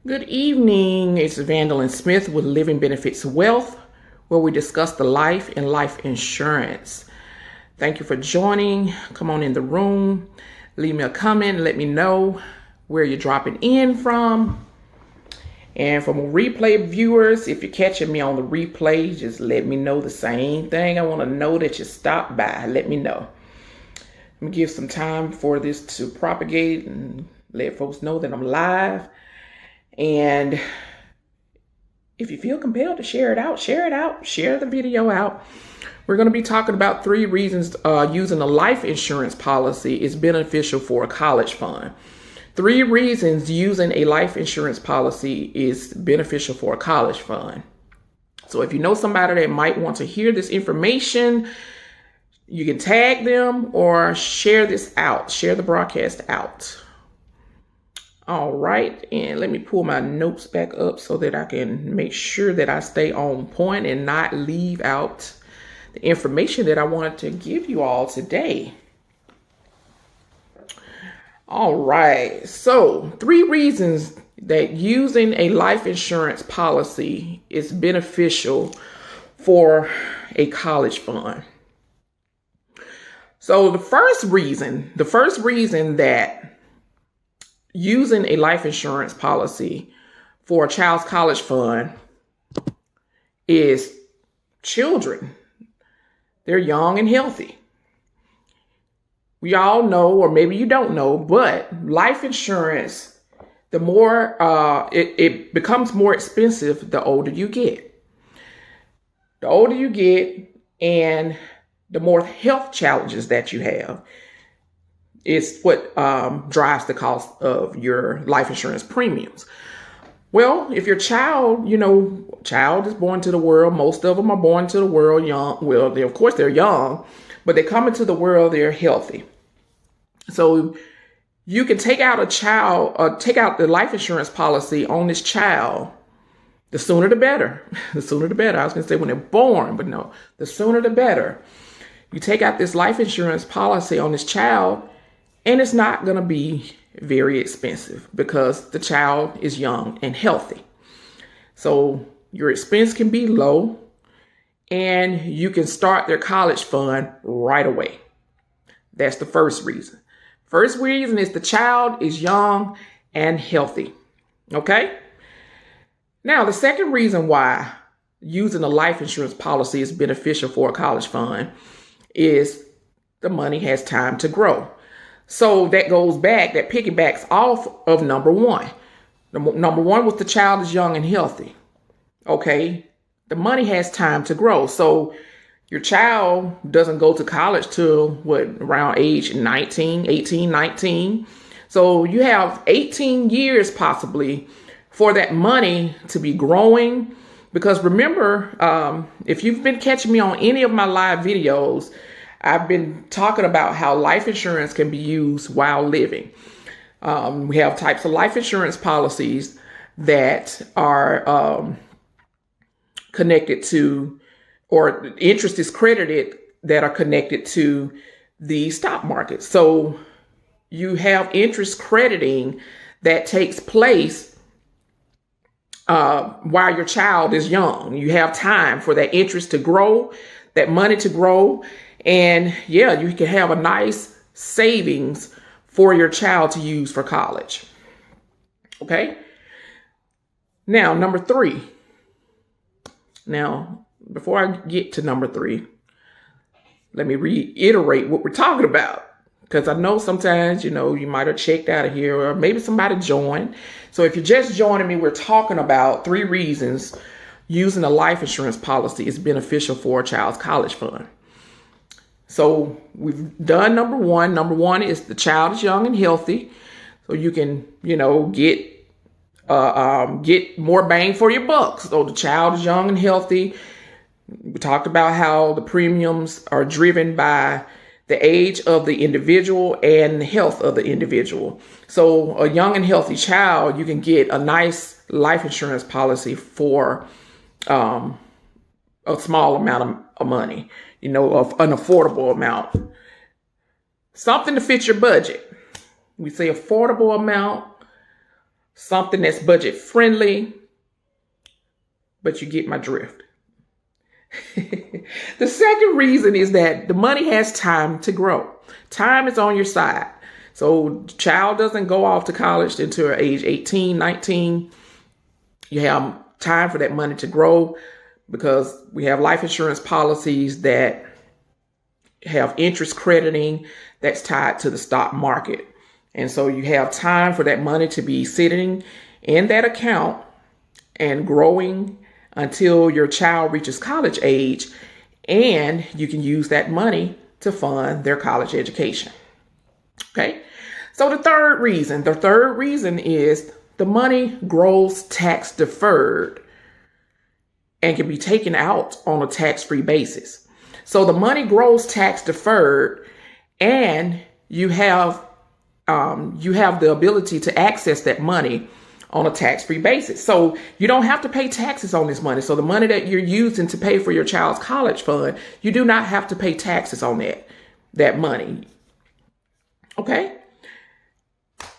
Good evening. It's Vandalyn Smith with Living Benefits Wealth, where we discuss the life and life insurance. Thank you for joining. Come on in the room. Leave me a comment. Let me know where you're dropping in from. And from replay viewers, if you're catching me on the replay, just let me know the same thing. I want to know that you stopped by. Let me know. Let me give some time for this to propagate and let folks know that I'm live. And if you feel compelled to share it out, share the video out. We're going to be talking about 3 reasons using a life insurance policy is beneficial for a college fund. 3 reasons using a life insurance policy is beneficial for a college fund. So if you know somebody that might want to hear this information, you can tag them or share this out, share the broadcast out. All right, and let me pull my notes back up so that I can make sure that I stay on point and not leave out the information that I wanted to give you all today. All right, so 3 reasons that using a life insurance policy is beneficial for a college fund. So the first reason that using a life insurance policy for a child's college fund is children. They're young and healthy. We all know, or maybe you don't know, but life insurance, the more it becomes more expensive the older you get. The older you get and the more health challenges that you have. It's what drives the cost of your life insurance premiums. Well, if your child, child is born to the world, most of them are born to the world young. Well, of course they're young, but they come into the world, they're healthy. So you can take out take out the life insurance policy on this child. The sooner the better. The sooner the better. I was going to say when they're born, but no, the sooner the better. You take out this life insurance policy on this child, and it's not going to be very expensive because the child is young and healthy. So your expense can be low and you can start their college fund right away. That's the first reason. First reason is the child is young and healthy. Okay? Now, the second reason why using a life insurance policy is beneficial for a college fund is the money has time to grow. So that piggybacks off of number 1. Number 1 was the child is young and healthy. Okay. The money has time to grow. So your child doesn't go to college till around age 18, 19. So you have 18 years possibly for that money to be growing. Because remember, if you've been catching me on any of my live videos, I've been talking about how life insurance can be used while living. We have types of life insurance policies that are connected to, or interest is credited that are connected to the stock market. So you have interest crediting that takes place while your child is young. You have time for that interest to grow, that money to grow. And yeah, you can have a nice savings for your child to use for college. Okay. Now, number 3. Now, before I get to number 3, let me reiterate what we're talking about. Because I know sometimes, you might have checked out of here or maybe somebody joined. So if you're just joining me, we're talking about 3 reasons using a life insurance policy is beneficial for a child's college fund. So we've done number 1. Number 1 is the child is young and healthy. So you can, get more bang for your buck. So the child is young and healthy. We talked about how the premiums are driven by the age of the individual and the health of the individual. So a young and healthy child, you can get a nice life insurance policy for a small amount of money, of an affordable amount. Something to fit your budget. We say affordable amount, something that's budget friendly, but you get my drift. The second reason is that the money has time to grow. Time is on your side. So child doesn't go off to college until age 18, 19. You have time for that money to grow because we have life insurance policies that have interest crediting that's tied to the stock market. And so you have time for that money to be sitting in that account and growing until your child reaches college age, and you can use that money to fund their college education. Okay. So the third reason is the money grows tax deferred and can be taken out on a tax-free basis. So the money grows tax deferred, and you have the ability to access that money on a tax-free basis. So you don't have to pay taxes on this money. So the money that you're using to pay for your child's college fund, you do not have to pay taxes on that money. Okay.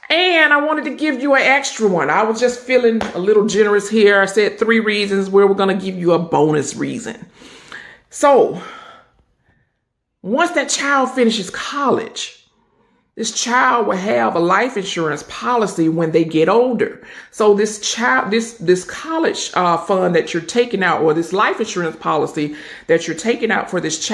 And I wanted to give you an extra one. I was just feeling a little generous here. I said 3 reasons where we're going to give you a bonus reason. So once that child finishes college, this child will have a life insurance policy when they get older. So this college fund that you're taking out, or this life insurance policy that you're taking out for this child,